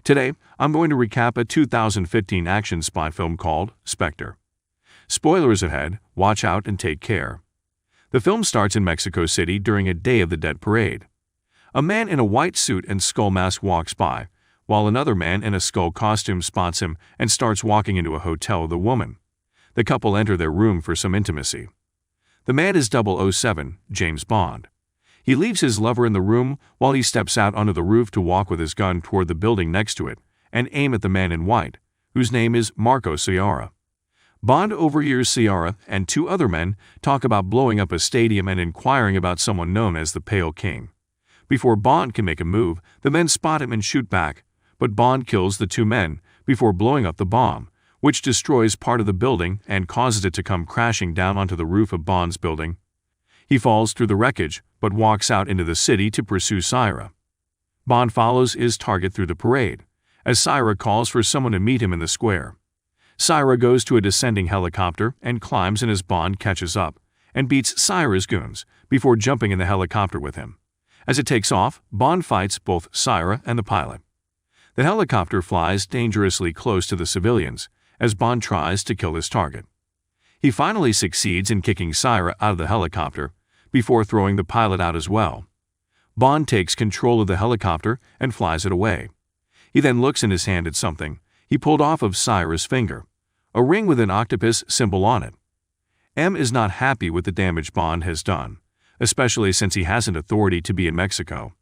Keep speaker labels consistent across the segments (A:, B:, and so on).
A: Today, I'm going to recap a 2015 action spy film called Spectre. Spoilers ahead, watch out and take care. The film starts in Mexico City during a Day of the Dead parade. A man in a white suit and skull mask walks by, while another man in a skull costume spots him and starts walking into a hotel with a woman. The couple enter their room for some intimacy. The man is 007, James Bond. He leaves his lover in the room while he steps out onto the roof to walk with his gun toward the building next to it and aim at the man in white, whose name is Marco Ciara. Bond overhears Ciara and two other men talk about blowing up a stadium and inquiring about someone known as the Pale King. Before Bond can make a move, the men spot him and shoot back, but Bond kills the two men before blowing up the bomb, which destroys part of the building and causes it to come crashing down onto the roof of Bond's building. He falls through the wreckage, but walks out into the city to pursue Ciara. Bond follows his target through the parade, as Ciara calls for someone to meet him in the square. Ciara goes to a descending helicopter and climbs in as Bond catches up and beats Ciara's goons before jumping in the helicopter with him. As it takes off, Bond fights both Ciara and the pilot. The helicopter flies dangerously close to the civilians as Bond tries to kill his target. He finally succeeds in kicking Ciara out of the helicopter before throwing the pilot out as well. Bond takes control of the helicopter and flies it away. He then looks in his hand at something he pulled off of Ciara's finger, a ring with an octopus symbol on it. M is not happy with the damage Bond has done, especially since he hasn't authority to be in Mexico.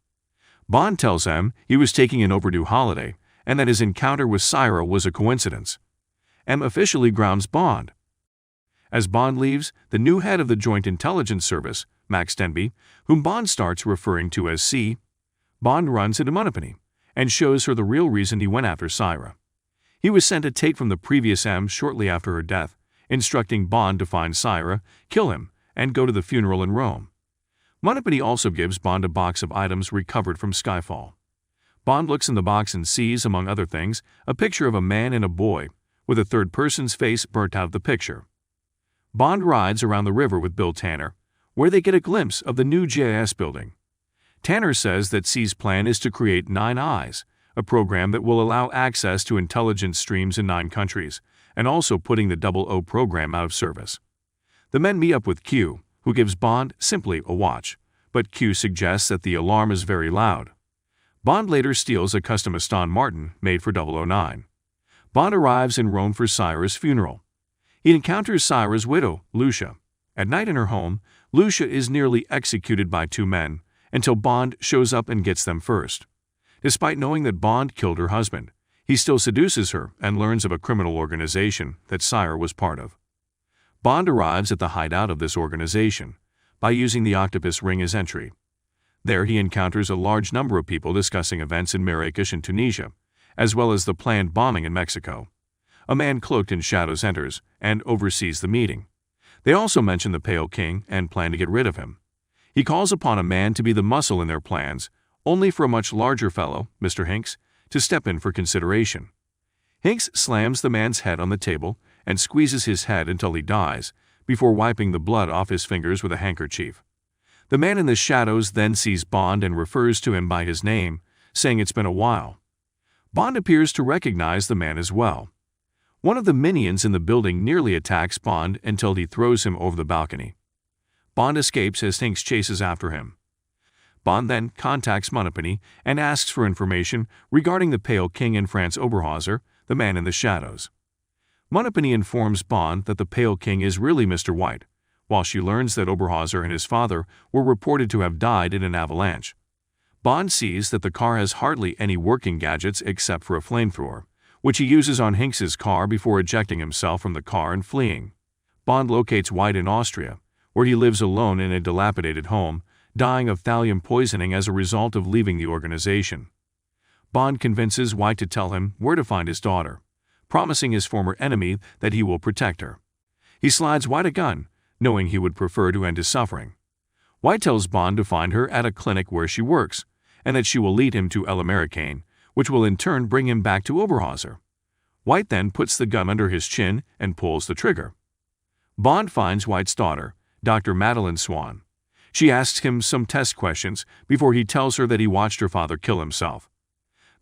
A: Bond tells M he was taking an overdue holiday and that his encounter with Ciara was a coincidence. M officially grounds Bond. As Bond leaves, the new head of the Joint Intelligence Service, Max Denby, whom Bond starts referring to as C, Bond runs into Moneypenny and shows her the real reason he went after Ciara. He was sent a tape from the previous M shortly after her death, instructing Bond to find Ciara, kill him, and go to the funeral in Rome. Moneypenny also gives Bond a box of items recovered from Skyfall. Bond looks in the box and sees, among other things, a picture of a man and a boy, with a third person's face burnt out of the picture. Bond rides around the river with Bill Tanner, where they get a glimpse of the new GIS building. Tanner says that C's plan is to create 9 Eyes, a program that will allow access to intelligence streams in 9 countries, and also putting the 00 program out of service. The men meet up with Q, who gives Bond simply a watch, but Q suggests that the alarm is very loud. Bond later steals a custom Aston Martin made for 009. Bond arrives in Rome for Ciara's funeral. He encounters Ciara's widow, Lucia. At night in her home, Lucia is nearly executed by 2 men, until Bond shows up and gets them first. Despite knowing that Bond killed her husband, he still seduces her and learns of a criminal organization that Ciara was part of. Bond arrives at the hideout of this organization by using the octopus ring as entry. There he encounters a large number of people discussing events in Marrakesh and Tunisia, as well as the planned bombing in Mexico. A man cloaked in shadows enters and oversees the meeting. They also mention the Pale King and plan to get rid of him. He calls upon a man to be the muscle in their plans, only for a much larger fellow, Mr. Hinks, to step in for consideration. Hinks slams the man's head on the table and squeezes his head until he dies, before wiping the blood off his fingers with a handkerchief. The man in the shadows then sees Bond and refers to him by his name, saying it's been a while. Bond appears to recognize the man as well. One of the minions in the building nearly attacks Bond until he throws him over the balcony. Bond escapes as Hinks chases after him. Bond then contacts Moneypenny and asks for information regarding the Pale King and Franz Oberhauser, the man in the shadows. Moneypenny informs Bond that the Pale King is really Mr. White, while she learns that Oberhauser and his father were reported to have died in an avalanche. Bond sees that the car has hardly any working gadgets except for a flamethrower, which he uses on Hinks's car before ejecting himself from the car and fleeing. Bond locates White in Austria, where he lives alone in a dilapidated home, dying of thallium poisoning as a result of leaving the organization. Bond convinces White to tell him where to find his daughter, promising his former enemy that he will protect her. He slides White a gun, knowing he would prefer to end his suffering. White tells Bond to find her at a clinic where she works, and that she will lead him to El Americane, which will in turn bring him back to Oberhauser. White then puts the gun under his chin and pulls the trigger. Bond finds White's daughter, Dr. Madeline Swan. She asks him some test questions before he tells her that he watched her father kill himself.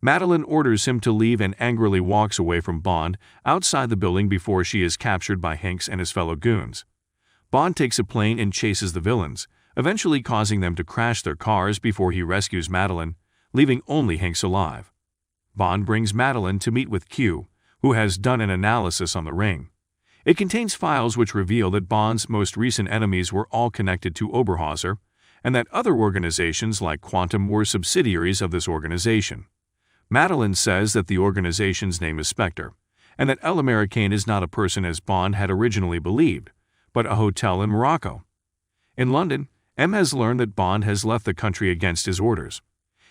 A: Madeline orders him to leave and angrily walks away from Bond outside the building before she is captured by Hanks and his fellow goons. Bond takes a plane and chases the villains, eventually causing them to crash their cars before he rescues Madeline, leaving only Hanks alive. Bond brings Madeline to meet with Q, who has done an analysis on the ring. It contains files which reveal that Bond's most recent enemies were all connected to Oberhauser, and that other organizations like Quantum were subsidiaries of this organization. Madeline says that the organization's name is Spectre, and that El Americain is not a person as Bond had originally believed, but a hotel in Morocco. In London, M has learned that Bond has left the country against his orders.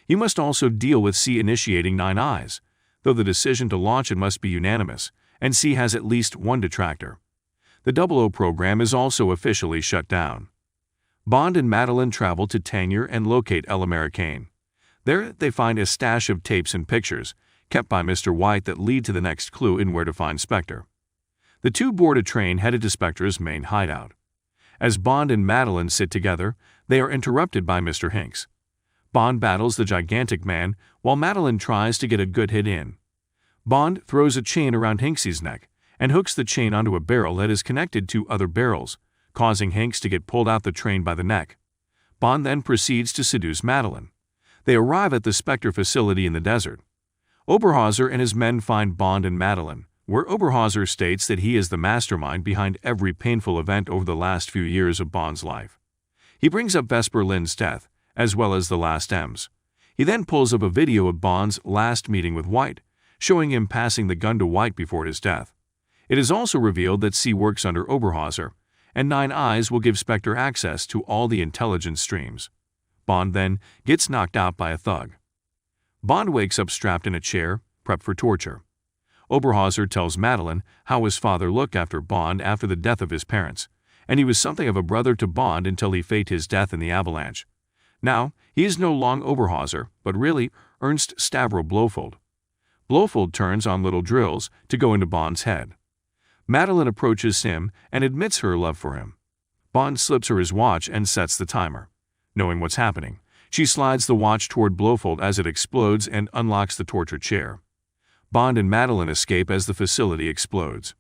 A: He must also deal with C initiating Nine Eyes, though the decision to launch it must be unanimous, and C has at least one detractor. The 00 program is also officially shut down. Bond and Madeline travel to Tangier and locate El Americain. There, they find a stash of tapes and pictures, kept by Mr. White, that lead to the next clue in where to find Spectre. The two board a train headed to Spectre's main hideout. As Bond and Madeline sit together, they are interrupted by Mr. Hanks. Bond battles the gigantic man, while Madeline tries to get a good hit in. Bond throws a chain around Hanksy's neck and hooks the chain onto a barrel that is connected to other barrels, causing Hanks to get pulled out the train by the neck. Bond then proceeds to seduce Madeline. They arrive at the Spectre facility in the desert. Oberhauser and his men find Bond and Madeline, where Oberhauser states that he is the mastermind behind every painful event over the last few years of Bond's life. He brings up Vesper Lynd's death, as well as the last M's. He then pulls up a video of Bond's last meeting with White, showing him passing the gun to White before his death. It is also revealed that C works under Oberhauser, and Nine Eyes will give Spectre access to all the intelligence streams. Bond then gets knocked out by a thug. Bond wakes up strapped in a chair, prepped for torture. Oberhauser tells Madeline how his father looked after Bond after the death of his parents, and he was something of a brother to Bond until he faked his death in the avalanche. Now, he is no longer Oberhauser, but really Ernst Stavro Blofeld. Blofeld turns on little drills to go into Bond's head. Madeline approaches him and admits her love for him. Bond slips her his watch and sets the timer. Knowing what's happening, she slides the watch toward Blofeld as it explodes and unlocks the torture chair. Bond and Madeline escape as the facility explodes.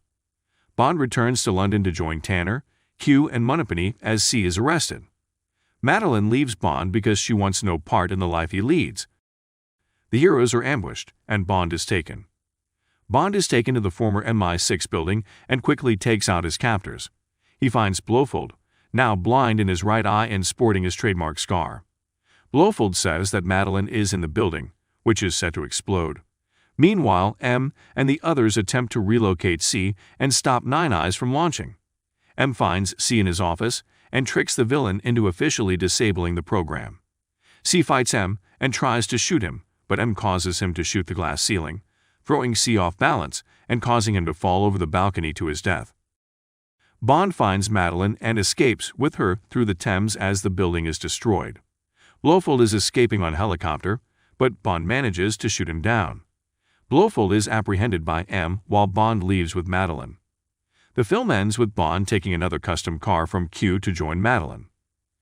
A: Bond returns to London to join Tanner, Q, and Moneypenny as C is arrested. Madeline leaves Bond because she wants no part in the life he leads. The heroes are ambushed, and Bond is taken. Bond is taken to the former MI6 building and quickly takes out his captors. He finds Blofeld, now blind in his right eye and sporting his trademark scar. Blofeld says that Madeline is in the building, which is set to explode. Meanwhile, M and the others attempt to relocate C and stop Nine Eyes from launching. M finds C in his office and tricks the villain into officially disabling the program. C fights M and tries to shoot him, but M causes him to shoot the glass ceiling, throwing C off balance and causing him to fall over the balcony to his death. Bond finds Madeline and escapes with her through the Thames as the building is destroyed. Blofeld is escaping on helicopter, but Bond manages to shoot him down. Blofeld is apprehended by M while Bond leaves with Madeline. The film ends with Bond taking another custom car from Q to join Madeline.